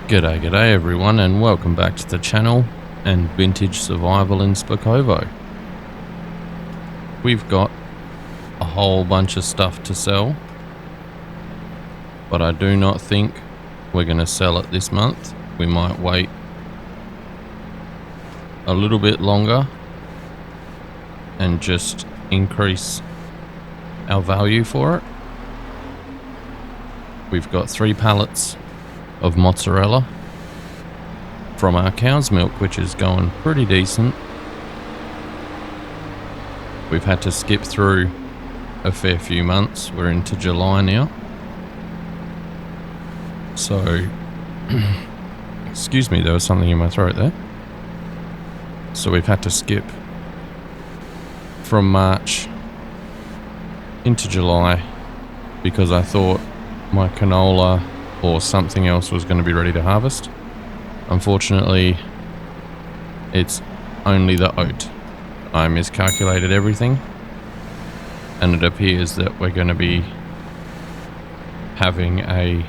G'day everyone, and welcome back to the channel and Vintage Survival in Spakovo. We've got a whole bunch of stuff to sell, but I do not think we're going to sell it this month. We might wait a little bit longer and just increase our value for it. We've got 3 pallets of mozzarella from our cow's milk, which is going pretty decent. We've had to skip through a fair few months. We're into July now, so excuse me, there was something in my throat there. So we've had to skip from March into July because I thought my canola or something else was going to be ready to harvest. Unfortunately, it's only the oat. I miscalculated everything, and it appears that we're going to be having a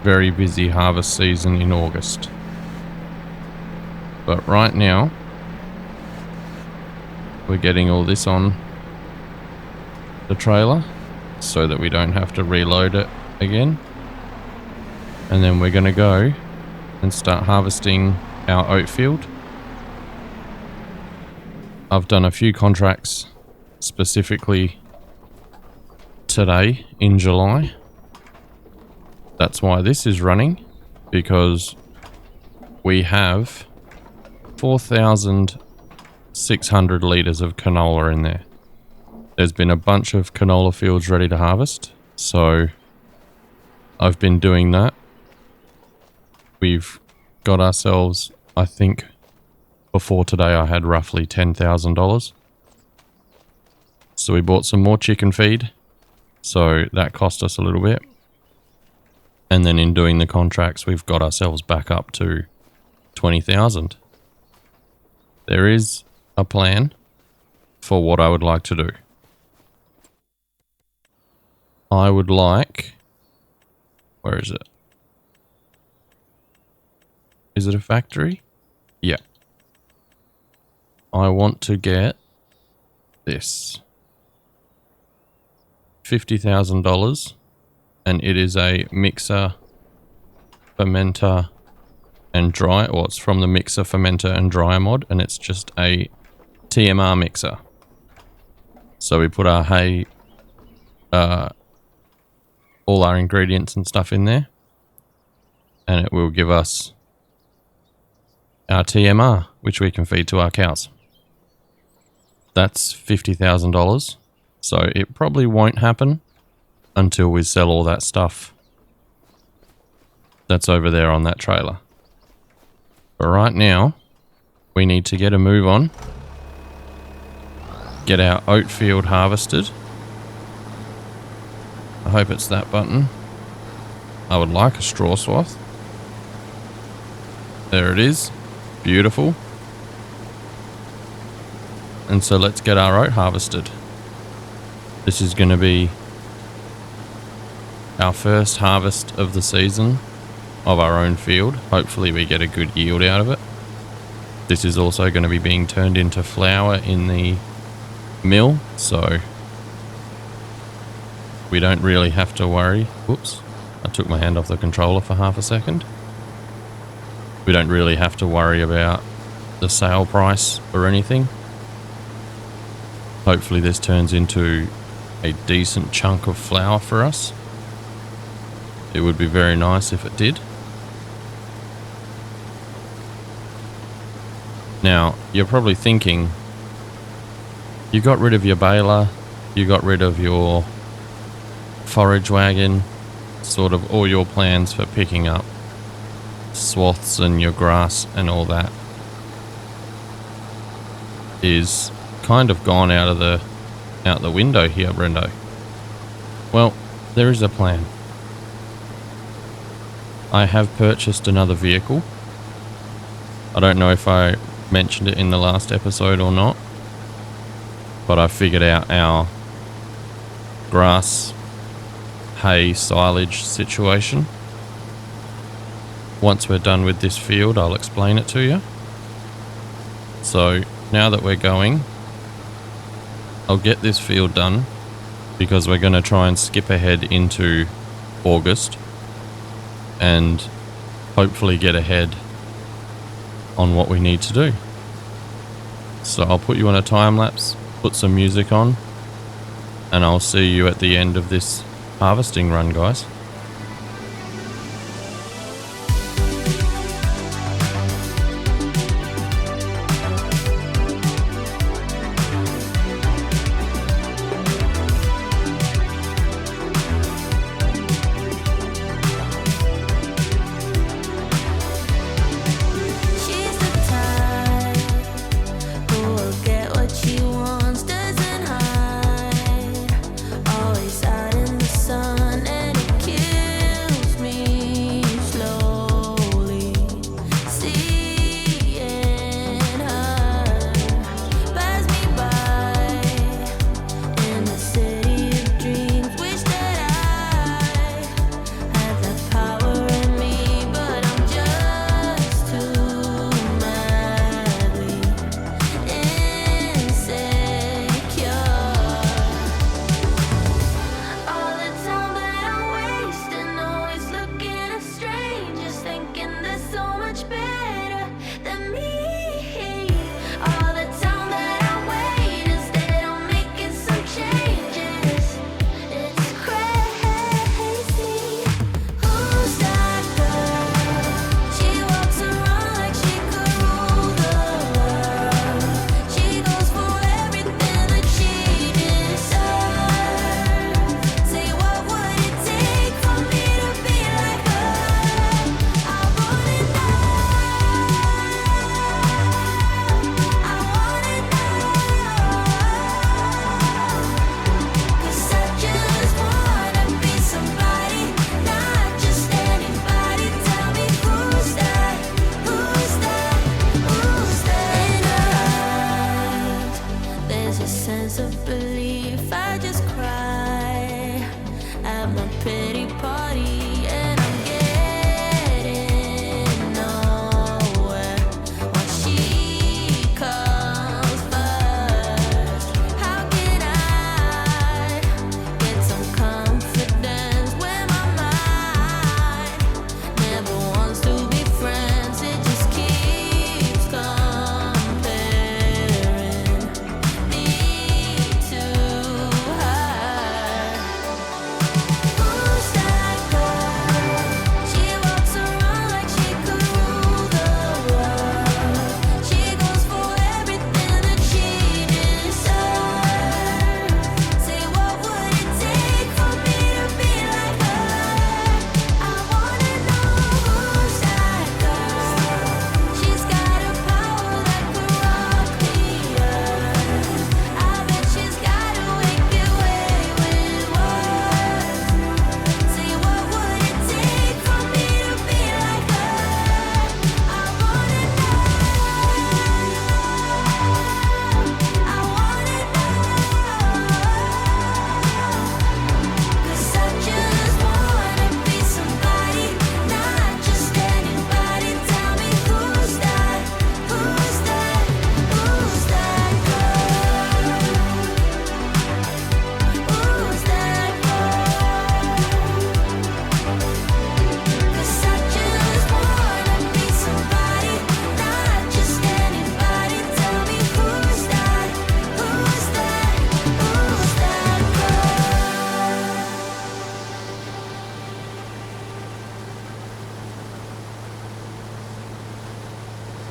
very busy harvest season in August. But right now, we're getting all this on the trailer so that we don't have to reload it again. And then we're going to go and start harvesting our oat field. I've done a few contracts specifically today in July. That's why this is running, because we have 4,600 litres of canola in there. There's been a bunch of canola fields ready to harvest, so I've been doing that. We've got ourselves, I think, before today I had roughly $10,000. So we bought some more chicken feed, so that cost us a little bit. And then in doing the contracts, we've got ourselves back up to 20,000. There is a plan for what I would like to do. I would like... Where is it? Is it a factory? Yeah. I want to get this. $50,000, and it is a mixer, fermenter, and dry, or it's from the mixer, fermenter, and dryer mod, and it's just a TMR mixer. So we put our hay, all our ingredients and stuff in there, and it will give us our TMR, which we can feed to our cows. That's $50,000, so it probably won't happen until we sell all that stuff that's over there on that trailer. But right now, we need to get a move on, get our oat field harvested. I hope it's that button. I would like a straw swath. There it is. Beautiful. And so let's get our oat harvested. This is going to be our first harvest of the season of our own field. Hopefully we get a good yield out of it. This is also going to be being turned into flour in the mill, so we don't really have to worry. Whoops, I took my hand off the controller for half a second. We don't really have to worry about the sale price or anything. Hopefully this turns into a decent chunk of flour for us. It would be very nice if it did. Now, you're probably thinking, you got rid of your baler, you got rid of your forage wagon, sort of all your plans for picking up swaths and your grass and all that is kind of gone out the window here, Brendo. Well, there is a plan. I have purchased another vehicle. I don't know if I mentioned it in the last episode or not, but I figured out our grass hay silage situation. once we're done with this field, I'll explain it to you. So now that we're going, I'll get this field done because we're going to try and skip ahead into August and hopefully get ahead on what we need to do. So I'll put you on a time lapse, put some music on, and I'll see you at the end of this harvesting run, guys.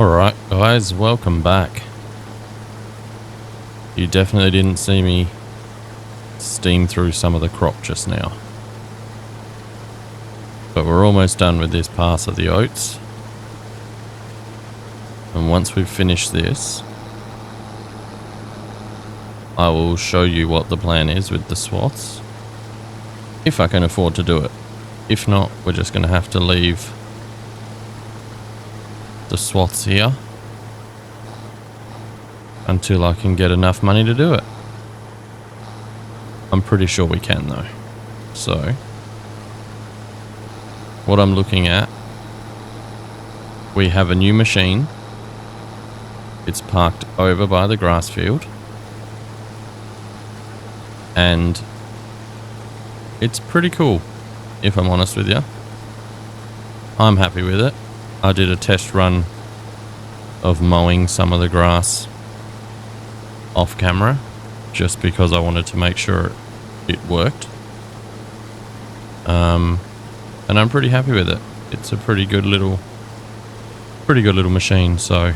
Alright guys, welcome back. You definitely didn't see me steam through some of the crop just now. But we're almost done with this pass of the oats. And once we've finished this, I will show you what the plan is with the swaths. If I can afford to do it. If not, we're just going to have to leave the swaths here until I can get enough money to do it. I'm pretty sure we can though. So what I'm looking at we have a new machine. It's parked over by the grass field. And it's pretty cool, if I'm honest with you. I'm happy with it. I did a test run of mowing some of the grass off camera just because I wanted to make sure it worked. And I'm pretty happy with it. It's a pretty good little machine, so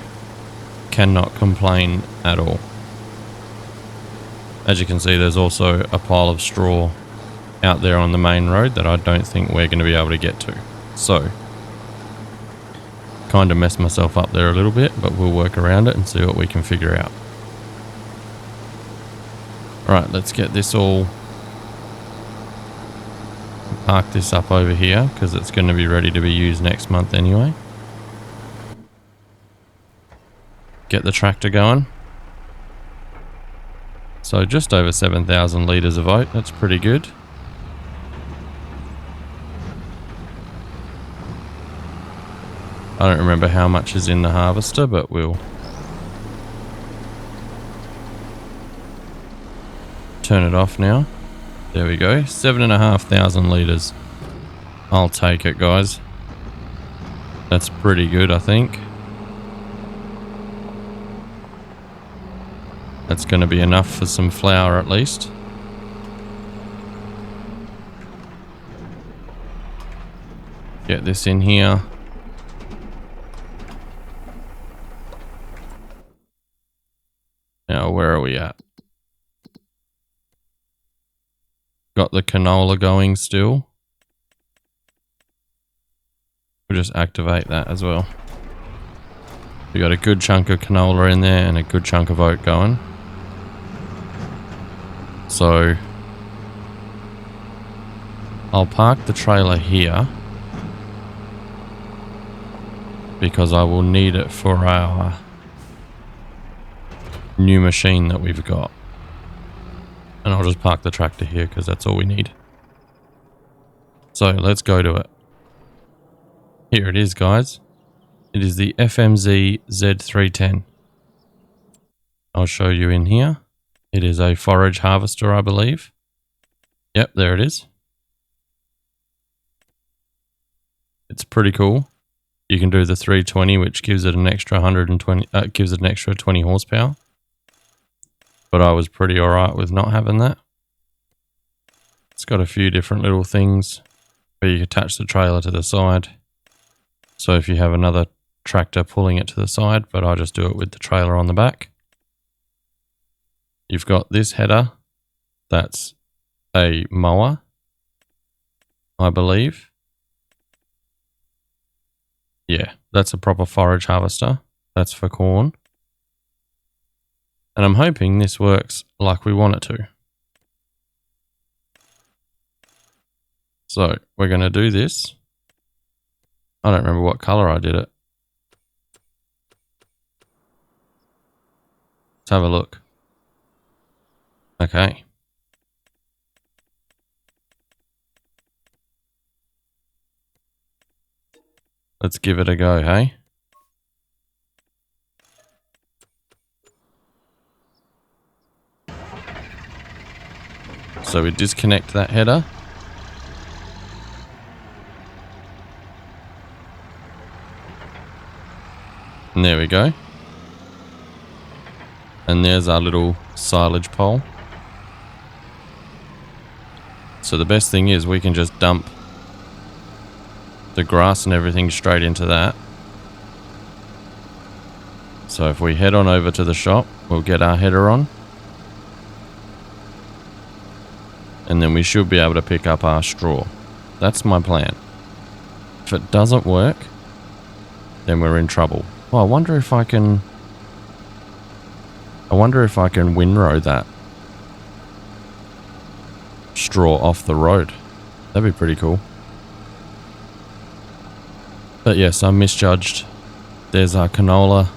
cannot complain at all. As you can see, there's also a pile of straw out there on the main road that I don't think we're going to be able to get to. So, kind of messed myself up there a little bit, but we'll work around it and see what we can figure out. Alright, let's get this all... park this up over here, because it's going to be ready to be used next month anyway. Get the tractor going. So just over 7,000 litres of oat, that's pretty good. I don't remember how much is in the harvester, but we'll turn it off now. There we go, 7,500 litres. I'll take it, guys. That's pretty good, I think. That's going to be enough for some flour at least. Get this in here. Now, where are we at? Got the canola going still. We'll just activate that as well. We got a good chunk of canola in there and a good chunk of oat going. So I'll park the trailer here because I will need it for our new machine that we've got. And I'll just park the tractor here because that's all we need. So let's go to it. Here it is, guys. It is the FMZ Z310. I'll show you in here. It is a forage harvester, I believe. Yep, there it is. It's pretty cool. You can do the 320, which gives it an extra 20 horsepower. But I was pretty alright with not having that. It's got a few different little things where you attach the trailer to the side. So if you have another tractor pulling it to the side, but I just do it with the trailer on the back. You've got this header. That's a mower, I believe. Yeah, that's a proper forage harvester. That's for corn. And I'm hoping this works like we want it to. So we're going to do this. I don't remember what color I did it. Let's have a look. Okay. Let's give it a go, hey? So we disconnect that header. And there we go. And there's our little silage pole. So the best thing is we can just dump the grass and everything straight into that. So if we head on over to the shop, we'll get our header on. And then we should be able to pick up our straw. That's my plan. If it doesn't work, then we're in trouble. Oh, I wonder if I can windrow that straw off the road. That'd be pretty cool. But yes, I misjudged. There's our canola.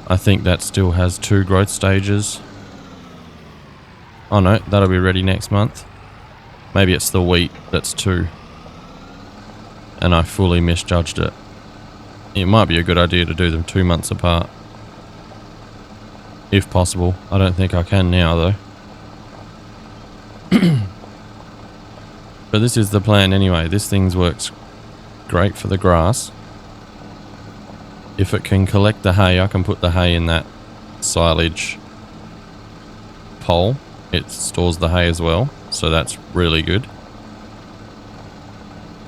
I think that still has 2 growth stages. Oh no, that'll be ready next month. Maybe it's the wheat that's 2. And I fully misjudged it. It might be a good idea to do them 2 months apart. If possible. I don't think I can now though. But this is the plan anyway. This thing works great for the grass. If it can collect the hay, I can put the hay in that silage pole. It stores the hay as well, so that's really good.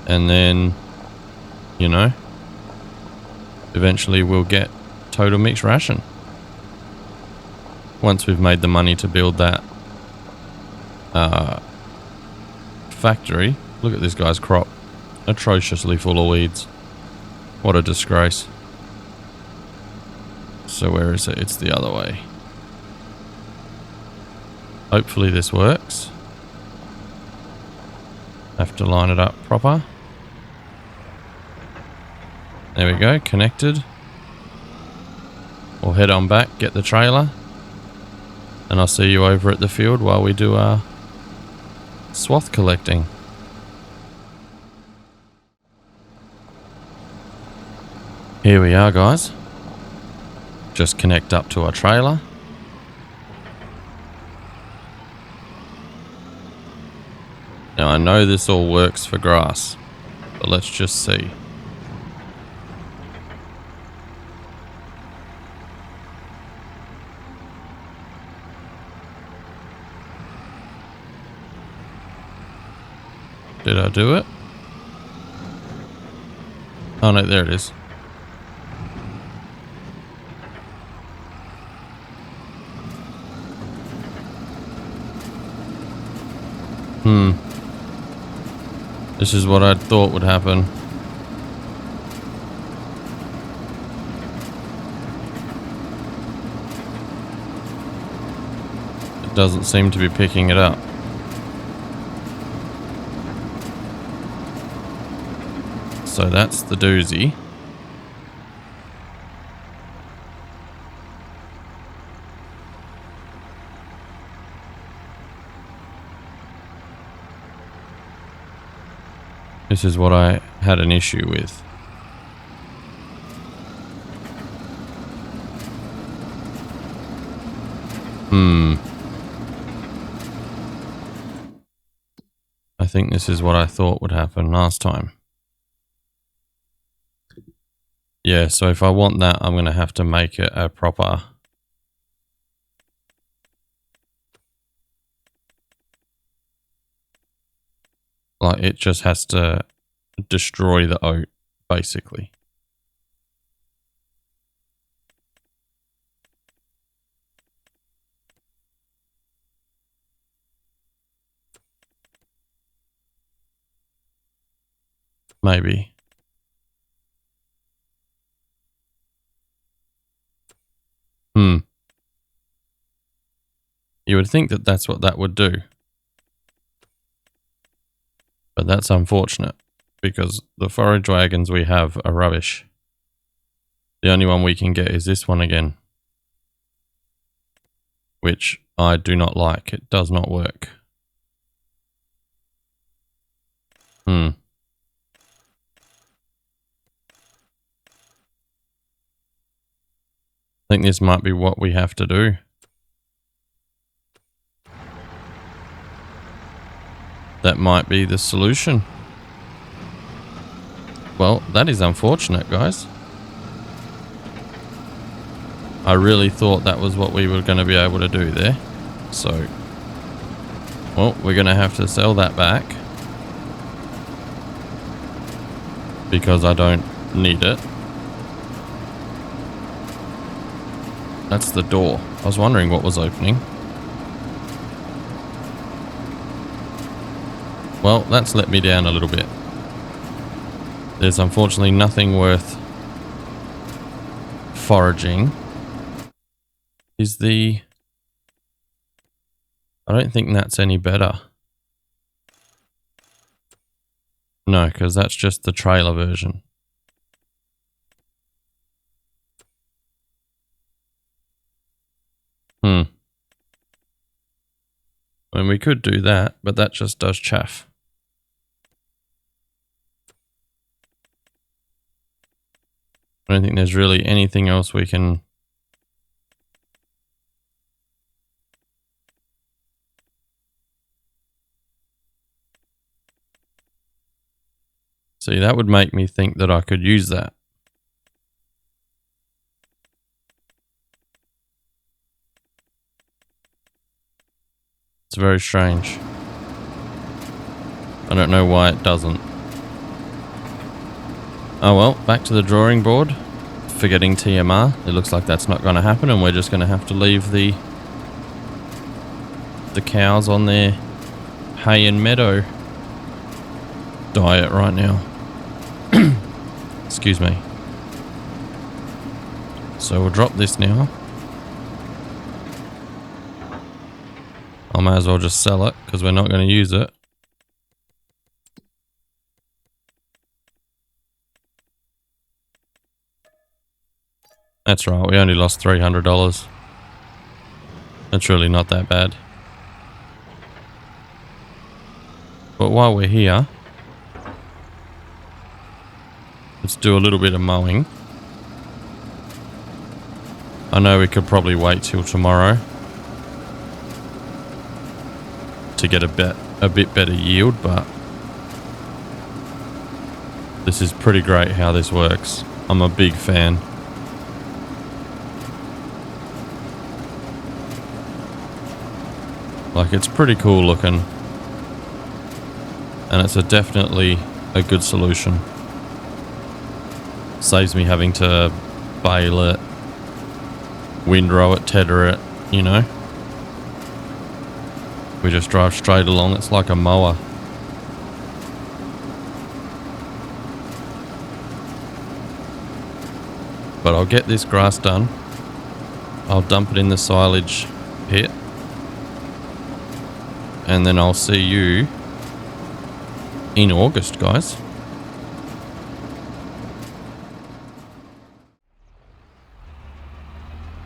And then, you know, eventually we'll get total mixed ration. Once we've made the money to build that factory. Look at this guy's crop. Atrociously full of weeds. What a disgrace. So where is it? It's the other way. Hopefully this works. Have to line it up proper. There we go, connected. We'll head on back, get the trailer. And I'll see you over at the field while we do our swath collecting. Here we are, guys. Just connect up to our trailer. Now I know this all works for grass, but let's just see. Did I do it? Oh no, there it is. This is what I thought would happen. It doesn't seem to be picking it up. So that's the doozy. This is what I had an issue with. I think this is what I thought would happen last time. Yeah, so if I want that, I'm going to have to make it a proper... Like, it just has to destroy the oat, basically. Maybe. You would think that that's what that would do. But that's unfortunate, because the forage wagons we have are rubbish. The only one we can get is this one again. Which I do not like. It does not work. I think this might be what we have to do. That might be the solution. Well, that is unfortunate, guys. I really thought that was what we were going to be able to do there. So, well, we're going to have to sell that back. Because I don't need it. That's the door. I was wondering what was opening. Well, that's let me down a little bit. There's unfortunately nothing worth foraging. Is the... I don't think that's any better. No, because that's just the trailer version. I mean, we could do that, but that just does chaff. I don't think there's really anything else we can... See, that would make me think that I could use that. It's very strange. I don't know why it doesn't. Oh well, back to the drawing board. Forgetting TMR. It looks like that's not going to happen, and we're just going to have to leave the cows on their hay and meadow diet right now. Excuse me. So we'll drop this now. I may as well just sell it because we're not going to use it. That's right, we only lost $300. It's really not that bad. But while we're here, let's do a little bit of mowing. I know we could probably wait till tomorrow to get a bit better yield, but this is pretty great how this works. I'm a big fan. Like, it's pretty cool looking, and it's definitely a good solution. Saves me having to bale it, windrow it, tether it, you know. We just drive straight along. It's like a mower. But I'll get this grass done. I'll dump it in the silage pit. And then I'll see you in August, guys.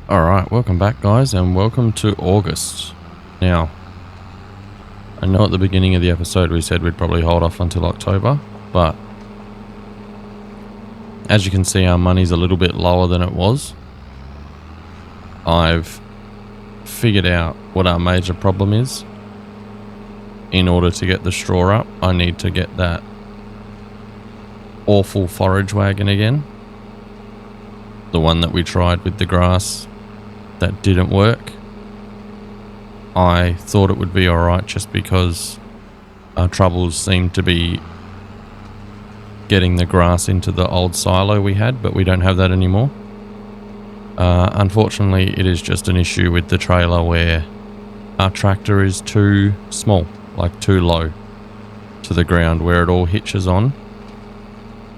Alright, welcome back, guys, and welcome to August. Now, I know at the beginning of the episode we said we'd probably hold off until October, but as you can see, our money's a little bit lower than it was. I've figured out what our major problem is. In order to get the straw up, I need to get that awful forage wagon again. The one that we tried with the grass that didn't work. I thought it would be alright just because our troubles seemed to be getting the grass into the old silo we had, but we don't have that anymore. Unfortunately, it is just an issue with the trailer where our tractor is too small. Like too low to the ground. Where it all hitches on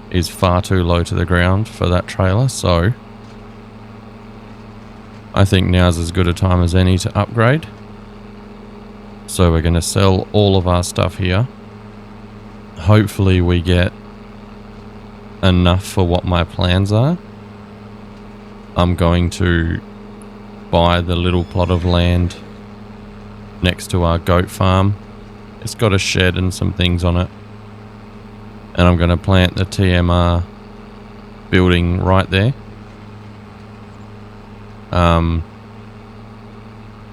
is far too low to the ground for that trailer, so I think now's as good a time as any to upgrade. So we're going to sell all of our stuff here. Hopefully we get enough for what my plans are. I'm going to buy the little plot of land next to our goat farm. It's got a shed and some things on it. And I'm going to plant the TMR building right there. I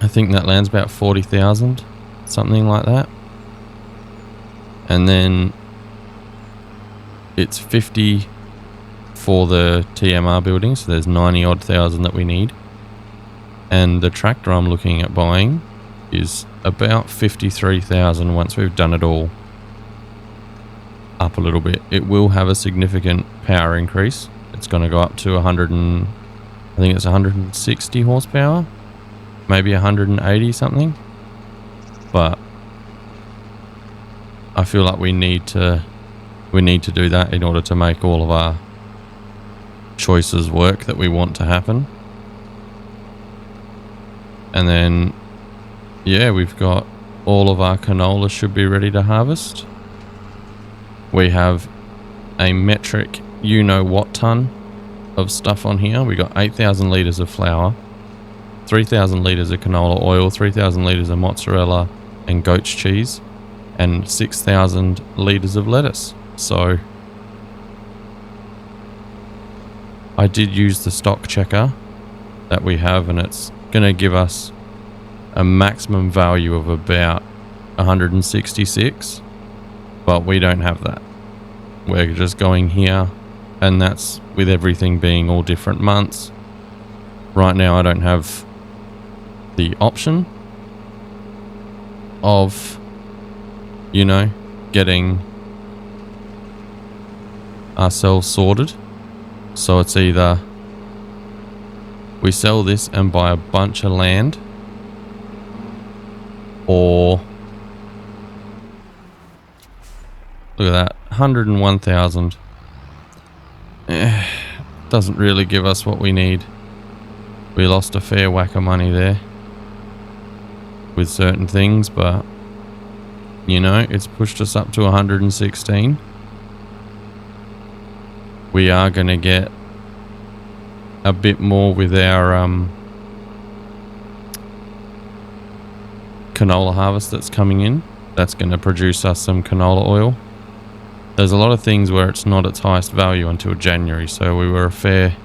think that land's about 40,000, something like that. And then it's 50 for the TMR building, so there's 90 odd thousand that we need. And the tractor I'm looking at buying is about 53,000 once we've done it all up a little bit. It will have a significant power increase. It's going to go up to 160 horsepower, maybe 180 something. But I feel like we need to do that in order to make all of our choices work that we want to happen. And then yeah, we've got all of our canola should be ready to harvest. We have a metric you-know-what ton of stuff on here. We got 8,000 litres of flour, 3,000 litres of canola oil, 3,000 litres of mozzarella and goat's cheese, and 6,000 litres of lettuce. So I did use the stock checker that we have, and it's going to give us a maximum value of about 166, but we don't have that. We're just going here, and that's with everything being all different months. Right now I don't have the option of, you know, getting ourselves sorted. So it's either we sell this and buy a bunch of land, or look at that, 101,000. Doesn't really give us what we need. We lost a fair whack of money there with certain things, but you know, it's pushed us up to 116. We are going to get a bit more with our canola harvest that's coming in. That's going to produce us some canola oil. There's a lot of things where it's not its highest value until January, so we were a fair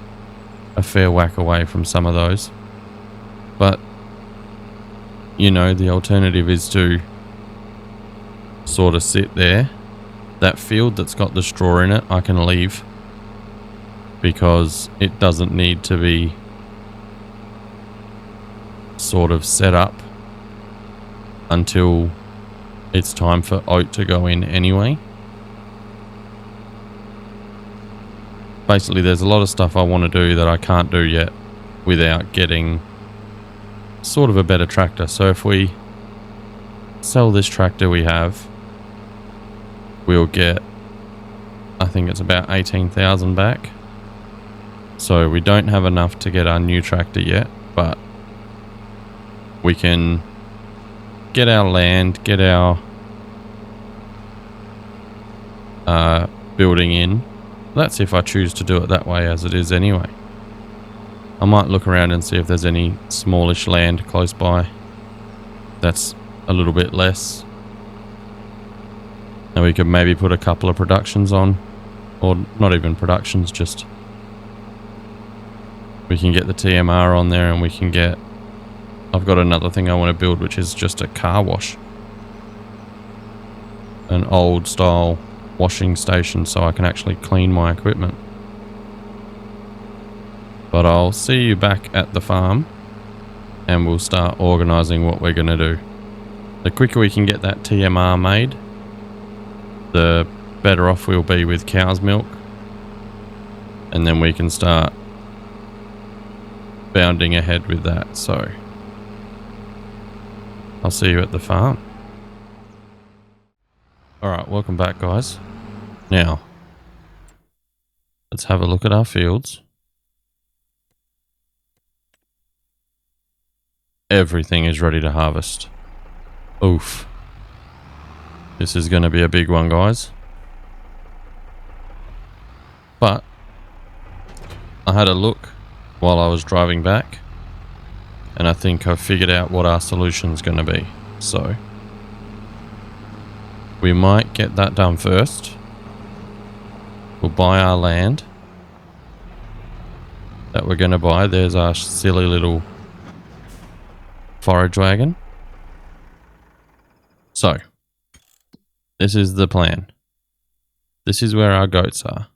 whack away from some of those. But you know, the alternative is to sort of sit there. That field that's got the straw in it, I can leave, because it doesn't need to be sort of set up until it's time for oat to go in anyway. Basically, there's a lot of stuff I want to do that I can't do yet without getting sort of a better tractor. So if we sell this tractor we have, we'll get, I think it's about 18,000 back. So we don't have enough to get our new tractor yet, but we can get our land, get our building in. That's if I choose to do it that way, as it is anyway. I might look around and see if there's any smallish land close by that's a little bit less, and we could maybe put a couple of productions on, or not even productions, just we can get the TMR on there, and we can get, I've got another thing I want to build, which is just a car wash, an old style washing station, so I can actually clean my equipment. But I'll see you back at the farm, and we'll start organising what we're going to do. The quicker we can get that TMR made, the better off we'll be with cow's milk, and then we can start bounding ahead with that. So I'll see you at the farm. Alright, welcome back, guys. Now, let's have a look at our fields. Everything is ready to harvest. Oof. This is going to be a big one, guys. But I had a look while I was driving back, and I think I've figured out what our solution's going to be. So we might get that done first. We'll buy our land that we're going to buy. There's our silly little forage wagon. So this is the plan. This is where our goats are.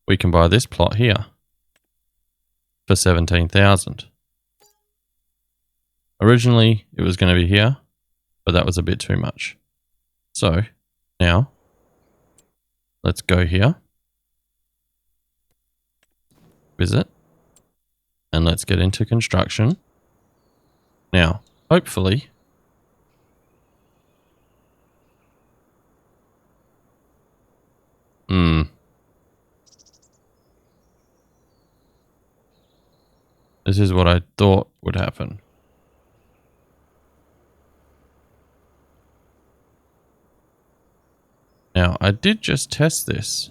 We can buy this plot here for 17,000. Originally it was going to be here, but that was a bit too much. So now let's go here, visit, and let's get into construction. Now, hopefully, this is what I thought would happen. Now, I did just test this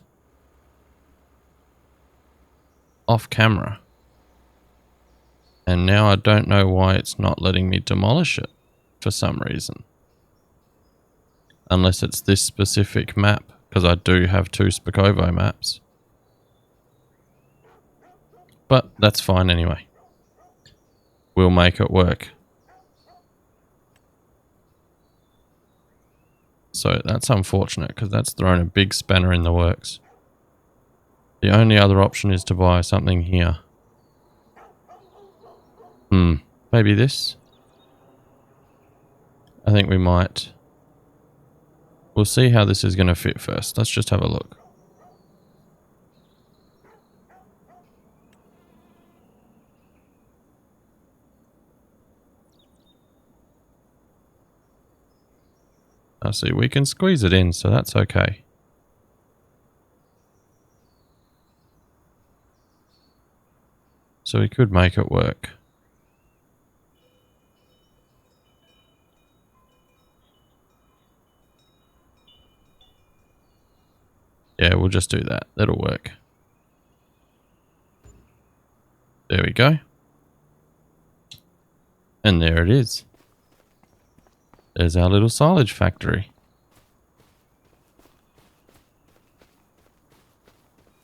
off camera, and now I don't know why it's not letting me demolish it for some reason. Unless it's this specific map, because I do have two Spakovo maps. But that's fine anyway. We'll make it work. So that's unfortunate because that's thrown a big spanner in the works. The only other option is to buy something here. Maybe this. I think we might. We'll see how this is going to fit first. Let's just have a look. I see we can squeeze it in, so that's okay. So we could make it work. Yeah, we'll just do that. That'll work. There we go. And there it is. There's our little silage factory.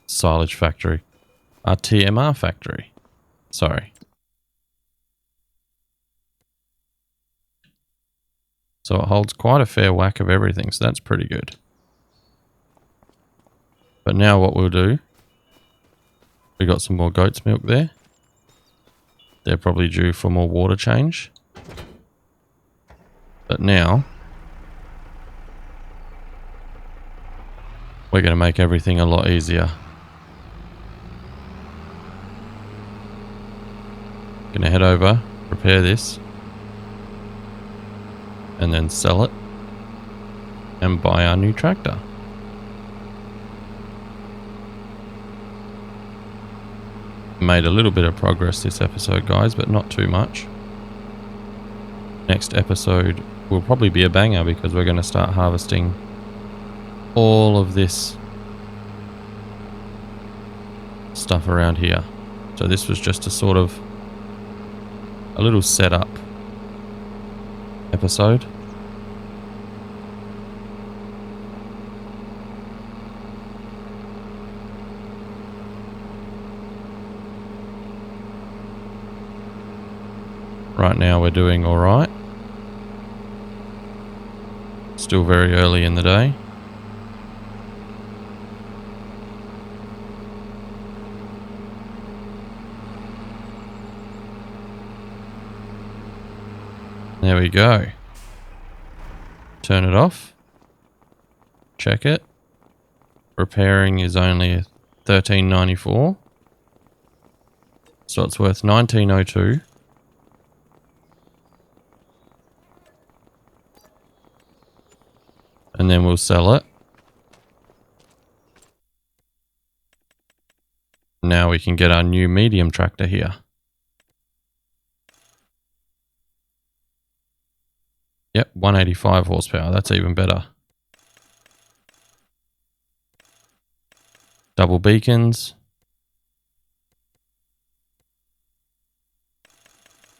Silage factory. Our TMR factory. Sorry. So it holds quite a fair whack of everything, so that's pretty good. But now what we'll do, we got some more goat's milk there. They're probably due for more water change. But now, we're going to make everything a lot easier. Going to head over, repair this, and then sell it, and buy our new tractor. Made a little bit of progress this episode, guys, but not too much. Next episode will probably be a banger because we're going to start harvesting all of this stuff around here. So this was just a sort of a little setup episode. Right now we're doing alright. Still very early in the day. There we go. Turn it off. Check it. Repairing is only $13.94. So it's worth $19.02. And then we'll sell it. Now we can get our new medium tractor here. Yep, 185 horsepower. That's even better. Double beacons.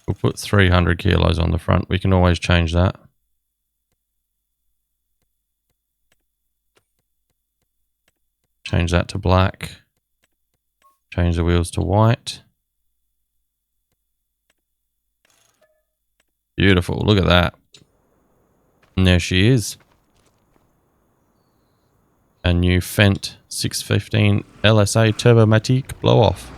We'll put 300 kilos on the front. We can always change that. Change that to black. Change the wheels to white. Beautiful. Look at that. And there she is. A new Fendt 615 LSA Turbomatic blow-off.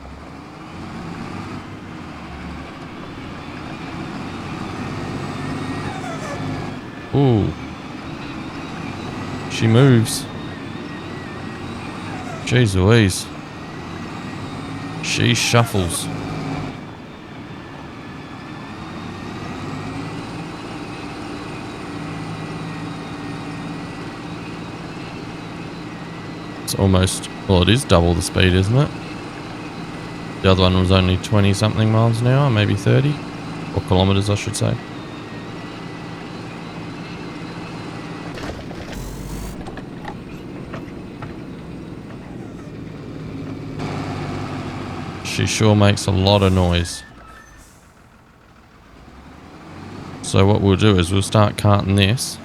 Ooh. She moves. Jeez Louise. She shuffles. It's almost, well, it is double the speed, isn't it? The other one was only 20 something miles an hour, maybe 30, or kilometers I should say. She sure makes a lot of noise. So what we'll do is we'll start carting this.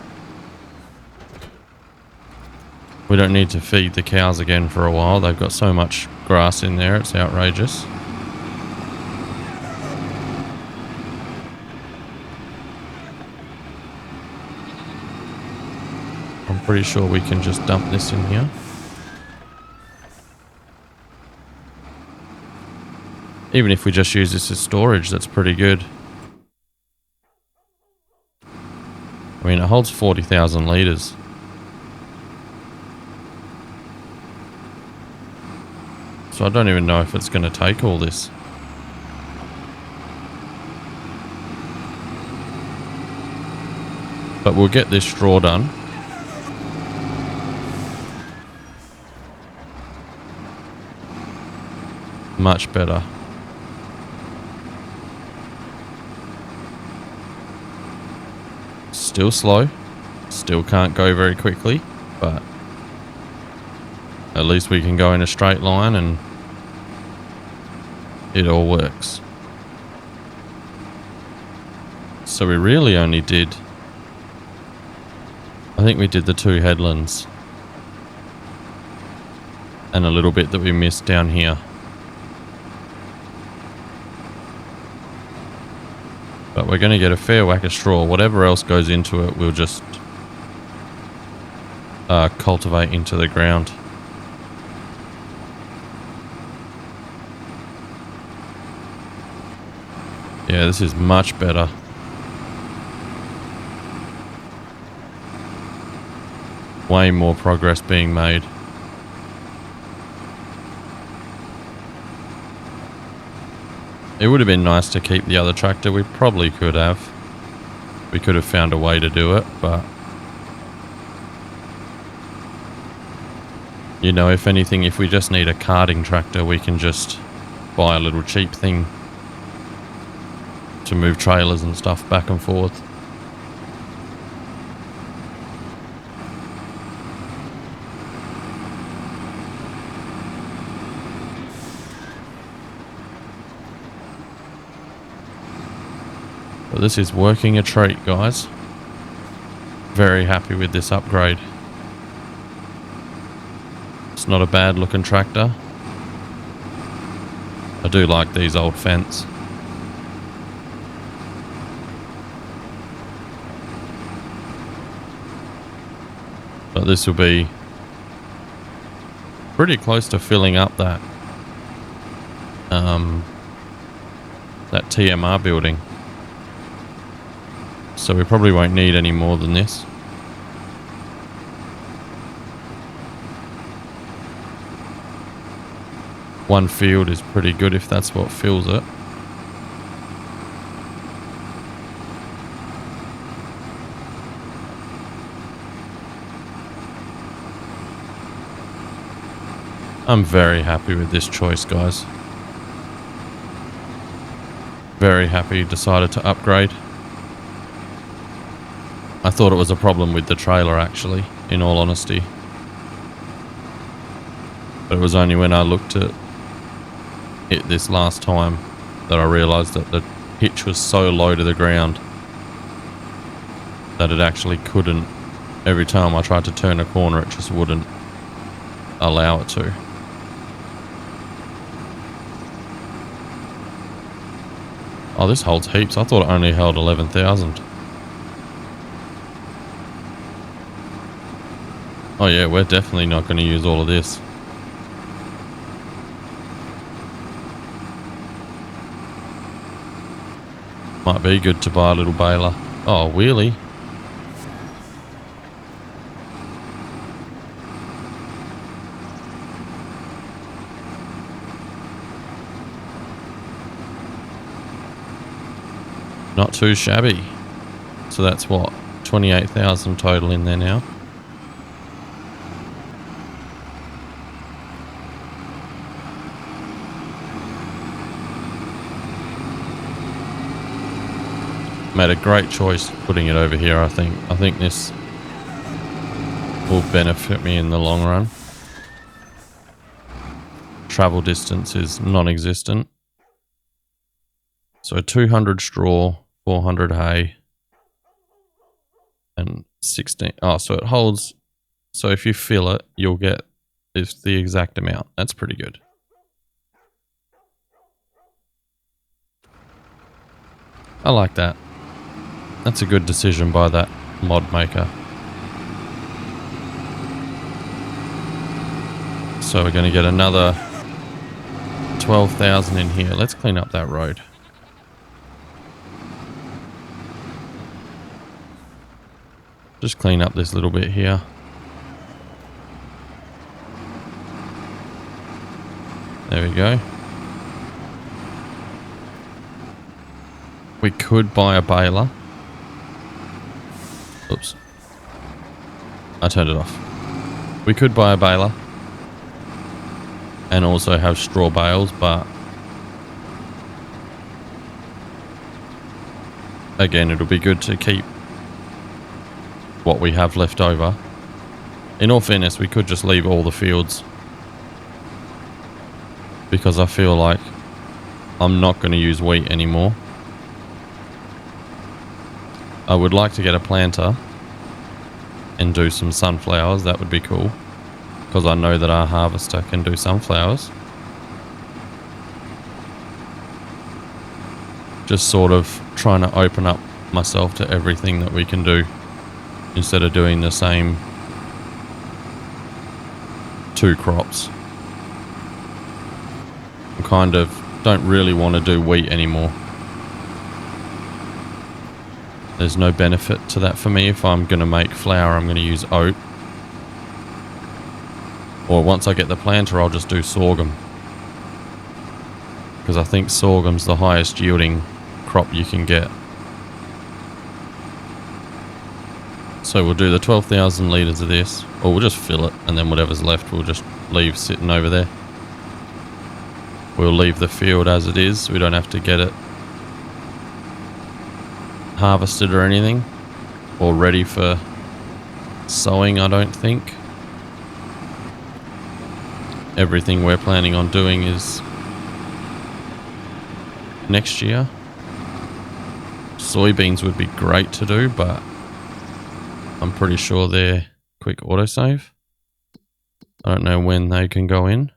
We don't need to feed the cows again for a while. They've got so much grass in there, it's outrageous. Pretty sure we can just dump this in here. Even if we just use this as storage, that's pretty good. I mean, it holds 40,000 litres. So I don't even know if it's going to take all this. But we'll get this straw done. Much better. Still slow. Still can't go very quickly, but at least we can go in a straight line and it all works. So we really only did, I think we did the 2 headlands and a little bit that we missed down here. But we're going to get a fair whack of straw. Whatever else goes into it, we'll just cultivate into the ground. Yeah, this is much better. Way more progress being made. It would have been nice to keep the other tractor. We probably could have. We could have found a way to do it, but you know, if anything, if we just need a carting tractor, we can just buy a little cheap thing to move trailers and stuff back and forth. But this is working a treat, guys. Very happy with this upgrade. It's not a bad looking tractor. I do like these old fence. But this will be pretty close to filling up that that TMR building. So we probably won't need any more than this. One field is pretty good if that's what fills it. I'm very happy with this choice, guys. Very happy decided to upgrade. I thought it was a problem with the trailer, actually, in all honesty. But it was only when I looked at it this last time that I realised that the hitch was so low to the ground that it actually couldn't. Every time I tried to turn a corner, it just wouldn't allow it to. Oh, this holds heaps. I thought it only held 11,000. Oh yeah, we're definitely not going to use all of this. Might be good to buy a little baler. Oh, wheelie. Not too shabby. So that's what, 28,000 total in there now. Made a great choice putting it over here, I think. I think this will benefit me in the long run. Travel distance is non-existent. So 200 straw, 400 hay, and 16. Oh, so it holds. So if you fill it, you'll get the exact amount. That's pretty good. I like that. That's a good decision by that mod maker. So we're going to get another 12,000 in here. Let's clean up that road. Just clean up this little bit here. There we go. We could buy a baler. Oops. I turned it off. We could buy a baler and also have straw bales, but again, it'll be good to keep what we have left over. In all fairness, we could just leave all the fields, because I feel like I'm not going to use wheat anymore. I would like to get a planter and do some sunflowers. That would be cool, because I know that our harvester can do sunflowers. Just sort of trying to open up myself to everything that we can do, instead of doing the same 2 crops. I kind of don't really want to do wheat anymore. There's no benefit to that for me. If I'm going to make flour, I'm going to use oat. Or once I get the planter, I'll just do sorghum, because I think sorghum's the highest yielding crop you can get. So we'll do the 12,000 litres of this, or we'll just fill it, and then whatever's left we'll just leave sitting over there. We'll leave the field as it is. We don't have to get it harvested or anything, or ready for sowing, I don't think. Everything we're planning on doing is next year. Soybeans would be great to do, but I'm pretty sure they're quick autosave. I don't know when they can go in.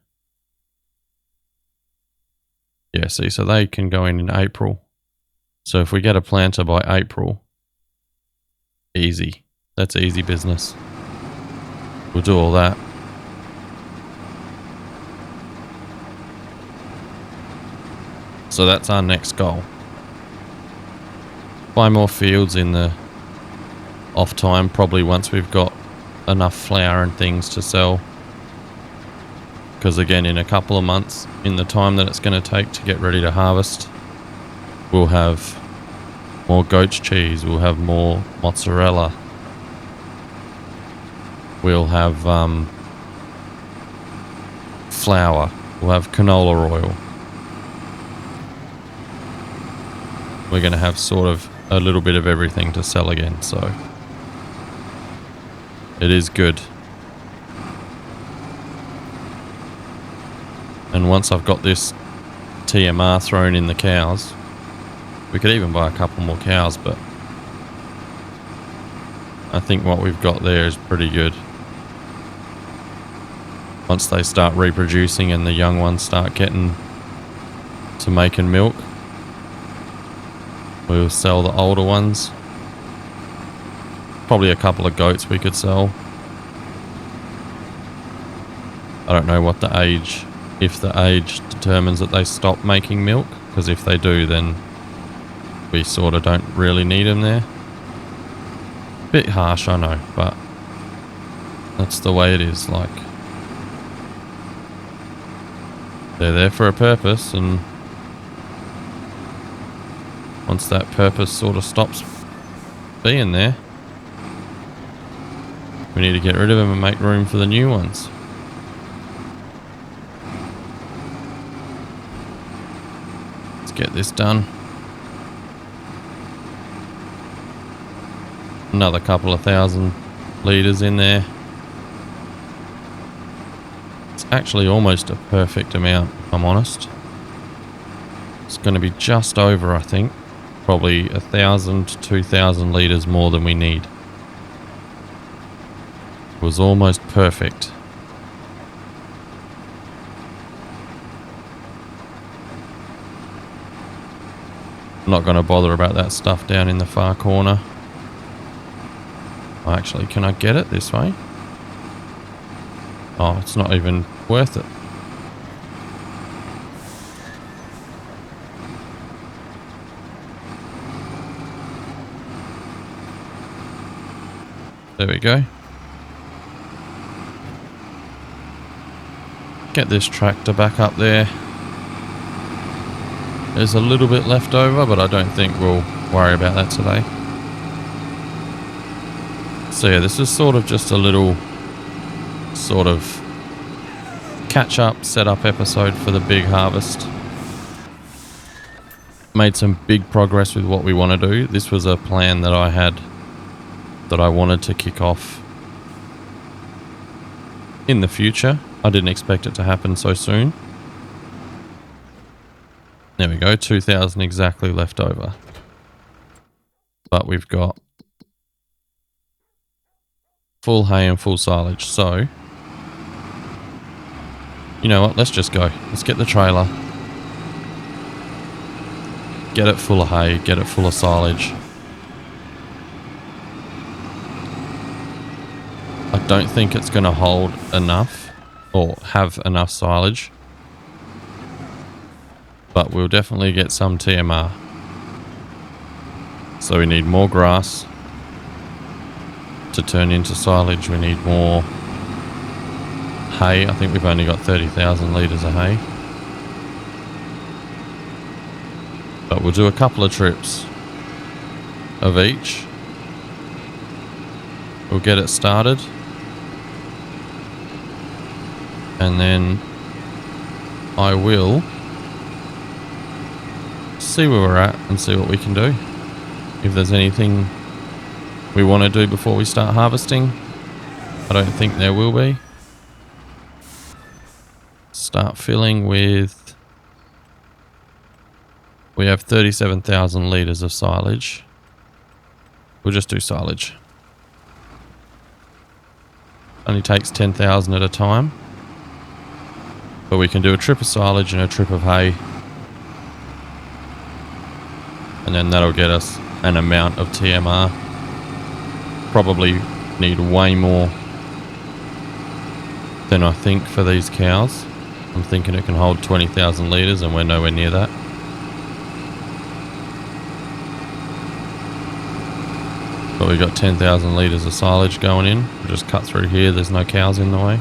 Yeah, see, so they can go in April. So if we get a planter by April, easy. That's easy business. We'll do all that. So that's our next goal. Buy more fields in the off time, probably once we've got enough flour and things to sell. Because again, in a couple of months, in the time that it's going to take to get ready to harvest, we'll have more goat's cheese, we'll have more mozzarella, we'll have flour, we'll have canola oil. We're going to have sort of a little bit of everything to sell again, so it is good. And once I've got this TMR thrown in the cows, we could even buy a couple more cows, but I think what we've got there is pretty good. Once they start reproducing and the young ones start getting to making milk, we'll sell the older ones. Probably a couple of goats we could sell. I don't know what the age, if the age determines that they stop making milk, because if they do, then we sort of don't really need them there. Bit harsh, I know, but that's the way it is. Like, they're there for a purpose, and once that purpose sort of stops being there, we need to get rid of them and make room for the new ones. Let's get this done. Another couple of 1,000 litres in there. It's actually almost a perfect amount, if I'm honest. It's going to be just over, I think. Probably 1,000 to 2,000 litres more than we need. It was almost perfect. I'm not going to bother about that stuff down in the far corner. Actually, can I get it this way? Oh, it's not even worth it. There we go. Get this tractor back up there. There's a little bit left over, but I don't think we'll worry about that today. So yeah, this is sort of just a little sort of catch-up, set-up episode for the big harvest. Made some big progress with what we want to do. This was a plan that I had that I wanted to kick off in the future. I didn't expect it to happen so soon. There we go, 2,000 exactly left over. But we've got full hay and full silage, so you know what, let's just go. Let's get the trailer. Get it full of hay, get it full of silage. I don't think it's going to hold enough or have enough silage, but we'll definitely get some TMR. So we need more grass to turn into silage. We need more hay. I think we've only got 30,000 litres of hay. But we'll do a couple of trips of each. We'll get it started. And then I will see where we're at and see what we can do. If there's anything we want to do before we start harvesting. I don't think there will be. Start filling with... We have 37,000 litres of silage. We'll just do silage. Only takes 10,000 at a time. But we can do a trip of silage and a trip of hay. And then that'll get us an amount of TMR. Probably need way more than I think for these cows. I'm thinking it can hold 20,000 litres and we're nowhere near that. But we've got 10,000 litres of silage going in. We'll just cut through here, there's no cows in the way.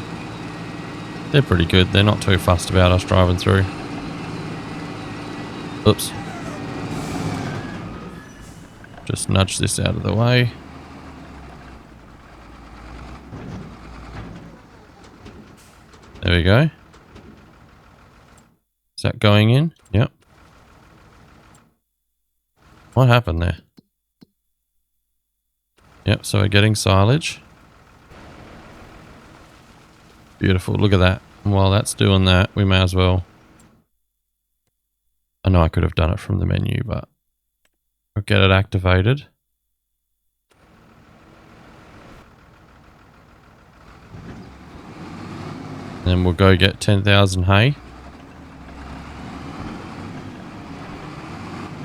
They're pretty good, they're not too fussed about us driving through. Oops. Just nudge this out of the way. There we go. Is that going in? Yep. What happened there? Yep, so we're getting silage. Beautiful, look at that. And while that's doing that, we may as well... I know I could have done it from the menu, but we'll get it activated. Then we'll go get 10,000 hay.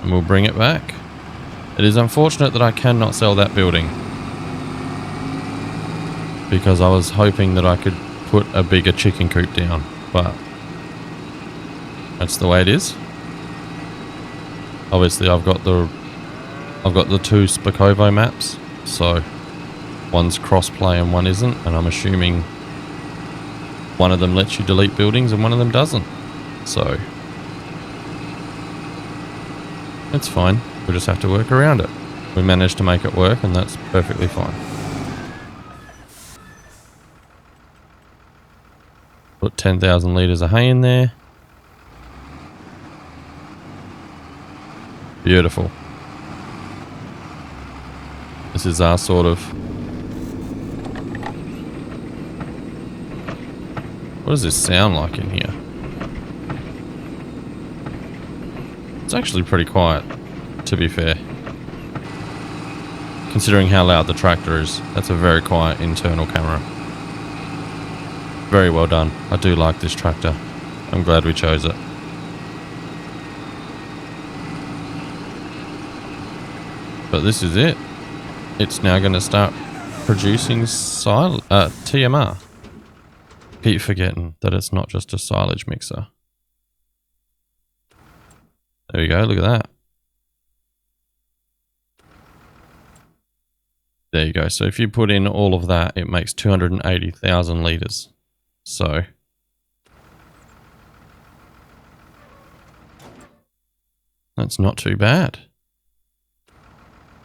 And we'll bring it back. It is unfortunate that I cannot sell that building, because I was hoping that I could put a bigger chicken coop down, but that's the way it is. Obviously I've got the two Spakovo maps, so one's cross-play and one isn't, and I'm assuming one of them lets you delete buildings and one of them doesn't. So it's fine. We'll just have to work around it. We managed to make it work and that's perfectly fine. Put 10,000 litres of hay in there. Beautiful. This is our sort of... What does this sound like in here? It's actually pretty quiet, to be fair. Considering how loud the tractor is, that's a very quiet internal camera. Very well done. I do like this tractor. I'm glad we chose it. But this is it. It's now going to start producing TMR. Keep forgetting that it's not just a silage mixer. There we go, look at that. There you go. So if you put in all of that, it makes 280,000 litres. So that's not too bad.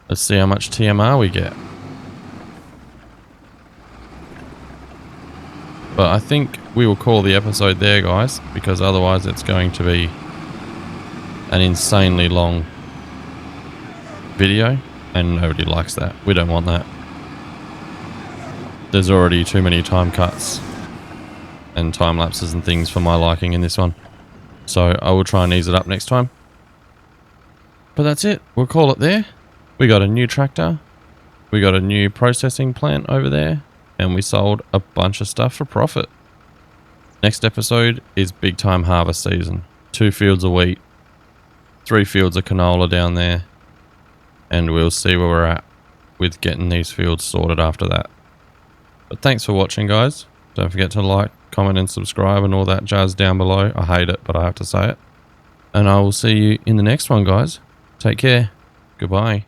Let's see how much TMR we get. But I think we will call the episode there, guys, because otherwise it's going to be an insanely long video, and nobody likes that. We don't want that. There's already too many time cuts and time lapses and things for my liking in this one. So I will try and ease it up next time. But that's it. We'll call it there. We got a new tractor. We got a new processing plant over there. And we sold a bunch of stuff for profit. Next episode is big time harvest season. 2 fields of wheat. 3 fields of canola down there. And we'll see where we're at with getting these fields sorted after that. But thanks for watching, guys. Don't forget to like, comment and subscribe and all that jazz down below. I hate it, but I have to say it. And I will see you in the next one, guys. Take care. Goodbye.